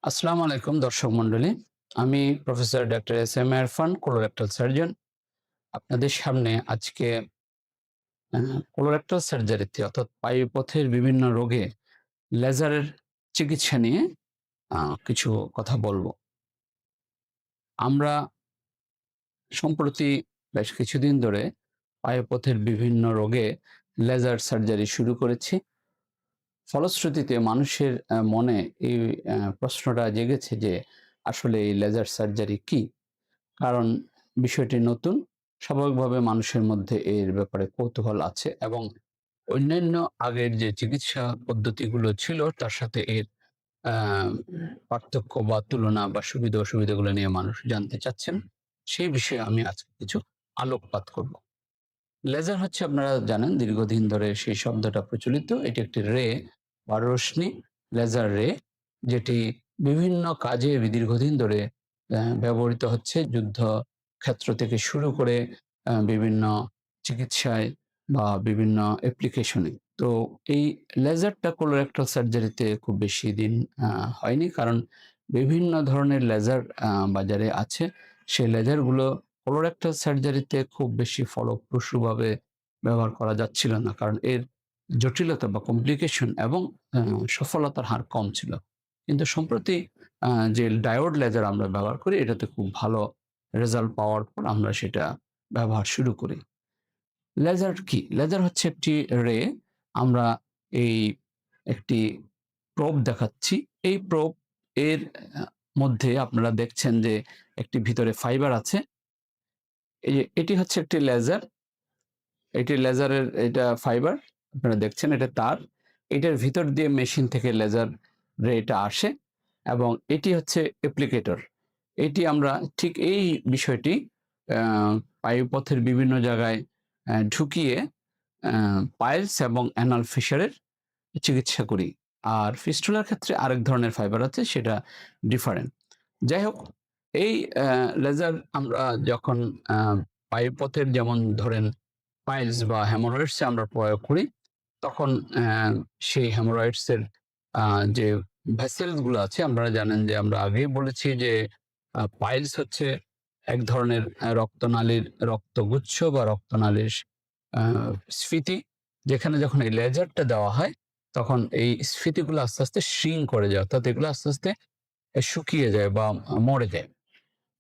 আসসালামু আলাইকুম দর্শক মণ্ডলী। আমি professor doctor S M Irfan, colorectal surgeon. আপনাদের সামনে আজকে কোলোরেক্টাল সার্জারিতে অর্থাৎ পায়ুপথের বিভিন্ন রোগে লেজারের চিকিৎসা নিয়ে কিছু কথা বলবো। আমরা সম্প্রতি বেশ কিছুদিন ধরে পায়ুপথের বিভিন্ন রোগে লেজার সার্জারি শুরু করেছি। ফলশ্রুতিতে মানুষের মনে এই প্রশ্নটা জেগেছে যে আসলে এই লেজার সার্জারি কি? কারণ বিষয়টি নতুন। স্বাভাবিকভাবে মানুষের মধ্যে এর ব্যাপারে কৌতূহল আছে এবং অন্যান্য আগের যে চিকিৎসা পদ্ধতিগুলো ছিল তার সাথে এর আ পার্থক্য বা তুলনা বা সুবিধা-অসুবিধাগুলো নিয়ে মানুষ জানতে চাচ্ছেন। সেই বিষয়ে আমি আজকে কিছু আলোকপাত করব। লেজার হচ্ছে আপনারা জানেন দীর্ঘদিন ধরে সেই শব্দটা প্রচলিত। এটি একটি রে বা রশ্মি, লেজার রে, যেটি বিভিন্ন কাজে দীর্ঘদিন ধরে ব্যবহৃত হচ্ছে। যুদ্ধ ক্ষেত্র থেকে শুরু করে বিভিন্ন চিকিৎসায় বা বিভিন্ন অ্যাপ্লিকেশনে। তো এই লেজারটা কোলোরেক্টাল সার্জারিতে খুব বেশি দিন হয়নি। কারণ বিভিন্ন ধরনের লেজার বাজারে আছে। সেই লেজারগুলো কোলোরেক্টাল সার্জারিতে খুব বেশি ফলপ্রসূভাবে ব্যবহার করা যাচ্ছিল না। কারণ এর জটিলতা বা কমপ্লিকেশন এবং আ সফলতার হার কম ছিল। কিন্তু সম্প্রতি আ যে ডায়োড লেজার আমরা ব্যবহার করি, এটাতে খুব ভালো রেজাল্ট পাওয়ার পর আমরা সেটা ব্যবহার শুরু করি। লেজার কি? লেজার হচ্ছে একটি রে। আমরা এই একটি প্রোব দেখাচ্ছি। এই প্রোব এর মধ্যে আপনারা দেখছেন যে একটি ভিতরে ফাইবার আছে। এই যে এটি হচ্ছে একটি লেজার। এটি লেজারের এটা ফাইবার। আপনারা দেখছেন এটা তার। এটার ভিতর দিয়ে মেশিন থেকে লেজার রেটা আসে এবং এটি হচ্ছে অ্যাপ্লিকেটর। এটি আমরা ঠিক এই বিষয়টি আ পায়ুপথের বিভিন্ন জায়গায় ঢুকিয়ে আ পাইলস এবং অ্যানাল ফিশারের চিকিৎসা করি। আর ফিস্টুলার ক্ষেত্রে আরেক ধরনের ফাইবার আছে, সেটা ডিফারেন্ট। যাই হোক, এই লেজার আমরা যখন আ পায়ুপথের যেমন ধরেন পাইলস বা হেমোরয়েডস এ আমরা প্রয়োগ করি, তখন সেই হেমোরয়েডস এর আ যে ভেসেলস গুলো আছে, আপনারা জানেন যে আমরা আগেই বলেছি যে পাইলস হচ্ছে এক ধরনের রক্তনালীর রক্তগুচ্ছ বা রক্তনালীর আ স্ফীতি। যেখানে যখন এই লেজারটা দেওয়া হয়, তখন এই স্ফীতিগুলো আস্তে, আস্তে শ্রিঙ্ক করে যায়। অর্থাৎ এগুলো আস্তে, আস্তে শুকিয়ে যায় বা মরে যায়।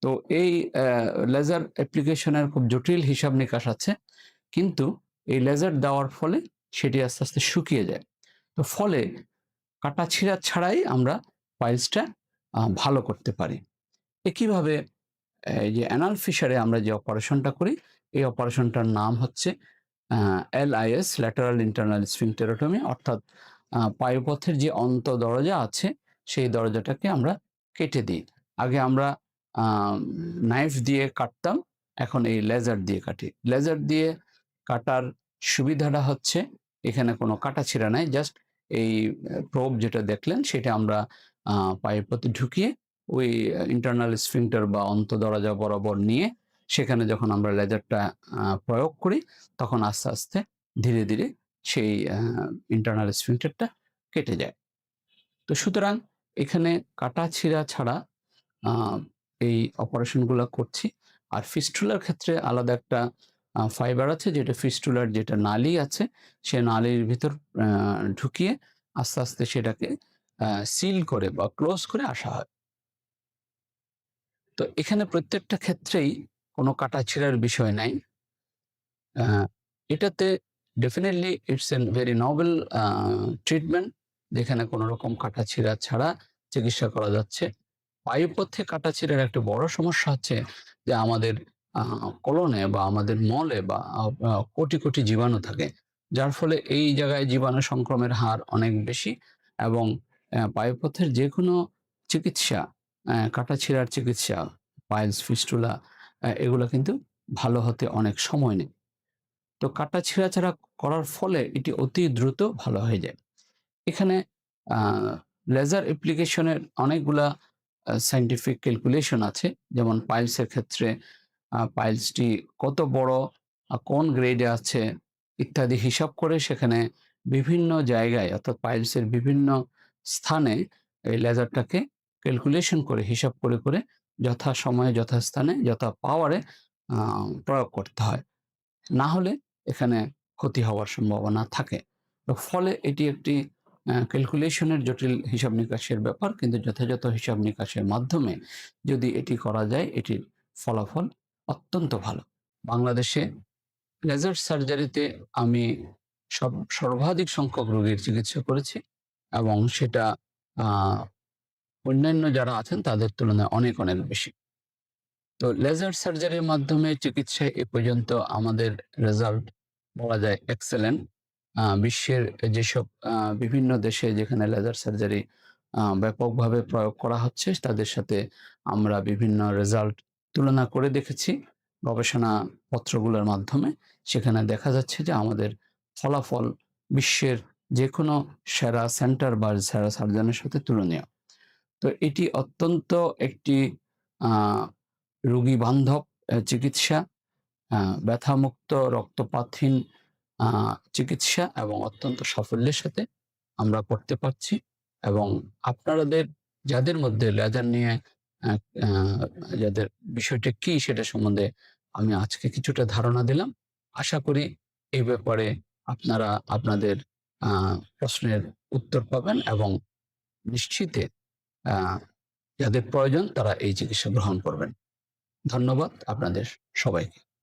তো এই লেজার অ্যাপ্লিকেশনের খুব জটিল হিসাব-নিকাশ আছে। কিন্তু এই লেজার দেওয়ার ফলে সেটি আস্তে, আস্তে শুকিয়ে যায়। তো ফলে কাটাছিঁড়া ছাড়াই আমরা পাইলসটা ভালো করতে পারি। একইভাবে এই যে অ্যানাল ফিশারে আমরা যে অপারেশনটা করি, এই অপারেশনটার নাম হচ্ছে আ LIS, ল্যাটেরাল ইন্টারনাল স্ফিংক্টেরোটমি, অর্থাৎ পায়ুপথের যে অন্তঃদরজা আছে, সেই দরজাটাকে আমরা কেটে দিই। আগে আমরা আ নাইফ দিয়ে কাটতাম, এখন এই লেজার দিয়ে কাটি। লেজার দিয়ে কাটার সুবিধাটা হচ্ছে এখানে কোনো কাটাছিঁড়া নাই। জাস্ট এই প্রোব যেটা দেখলেন সেটা আমরা পায়ুপথে ঢুকিয়ে ওই ইন্টারনাল স্ফিংক্টার বা অন্তঃদরজা বরাবর নিয়ে সেখানে যখন আমরা লেজারটা প্রয়োগ করি, তখন আস্তে, আস্তে ধীরে, ধীরে সেই ইন্টারনাল স্ফিংক্টারটা কেটে যায়। তো সুতরাং এখানে কাটাছিঁড়া ছাড়া আ এই অপারেশনগুলা করছি। আর ফিস্টুলার ক্ষেত্রে আলাদা একটা ফাইবার আছে, যেটা ফিস্টুলার যেটা নালী আছে, সে নালীর ভিতর আ ঢুকিয়ে আস্তে, আস্তে সেটাকে সিল করে বা ক্লোজ করে আসা হয়। তো এখানে প্রত্যেকটা ক্ষেত্রেই কোনো কাটাছেঁড়ার বিষয় নাই। আ এটাতে definitely it's an very Nobel treatment, যেখানে কোনো রকম কাটাছেঁড়া ছাড়া চিকিৎসা করা যাচ্ছে। বায়ুপথে কাটাছেঁড়ার একটা বড় সমস্যা হচ্ছে যে আমাদের আ কোলনে বা আমাদের মলে বা আ আ কোটি, কোটি জীবাণু থাকে। যার ফলে এই জায়গায় জীবাণু সংক্রমের হার অনেক বেশি এবং বায়ুপথের যেকোনো চিকিৎসা, কাটাছেঁড়ার চিকিৎসা, পাইলস, ফিস্টুলা, এগুলা কিন্তু ভালো হতে অনেক সময় নেয়। তো কাটা ছেঁড়া-ছাড়া করার ফলে এটি অতি দ্রুত ভালো হয়ে যায়। এখানে আ লেজার অ্যাপ্লিকেশনের অনেকগুলা সায়েন্টিফিক ক্যালকুলেশন আছে। যেমন পাইলসের ক্ষেত্রে পাইলসটি কত বড়, কোন গ্রেডে আছে ইত্যাদি হিসাব করে সেখানে বিভিন্ন জায়গায়, অর্থাৎ পাইলসের বিভিন্ন স্থানে এই লেজারটাকে ক্যালকুলেশন করে, হিসাব করে, করে যথা সময়ে, যথাস্থানে, যথা পাওয়ারে প্রয়োগ করতে হয়। না হলে এখানে ক্ষতি হওয়ার সম্ভাবনা থাকে। তো ফলে এটি একটি ক্যালকুলেশনের জটিল হিসাব নিকাশের ব্যাপার, কিন্তু যথাযথ হিসাব নিকাশের মাধ্যমে যদি এটি করা যায়, এটির ফলাফল অত্যন্ত ভালো। বাংলাদেশে লেজার সার্জারিতে আমি সর্বাধিক সংখ্যক রোগীর চিকিৎসা করেছি এবং সেটা আহ, অন্যান্য যারা আছেন তাদের তুলনায় অনেক অনেক বেশি। তো লেজার সার্জারির মাধ্যমে চিকিৎসায় এ পর্যন্ত আমাদের রেজাল্ট বলা যায় এক্সেলেন্ট। বিশ্বের যেসব বিভিন্ন দেশে যেখানে লেজার সার্জারি ব্যাপকভাবে প্রয়োগ করা হচ্ছে তাদের সাথে আমরা বিভিন্ন রেজাল্ট তুলনা করে দেখেছি গবেষণা পত্রগুলোর মাধ্যমে। সেখানে দেখা যাচ্ছে যে আমাদের ফলাফল বিশ্বের যে কোনো সেরা সেন্টার বা সেরা সার্জনের সাথে তুলনীয়। তো এটি অত্যন্ত একটি আহ রোগী বান্ধব চিকিৎসা, ব্যথামুক্ত রক্তপাতহীন চিকিৎসা এবং অত্যন্ত সাফল্যের সাথে আমরা করতে পারছি। এবং আপনাদের যাদের মধ্যে লেজার নিয়ে আহ, আহ, যাদের বিষয়টা কি সেটা সম্বন্ধে আমি আজকে কিছুটা ধারণা দিলাম। আশা করি এই ব্যাপারে আপনারা আপনাদের প্রশ্নের উত্তর পাবেন এবং নিশ্চিতে আহ, যাদের প্রয়োজন তারা এই চিকিৎসা গ্রহণ করবেন। ধন্যবাদ আপনাদের সবাইকে।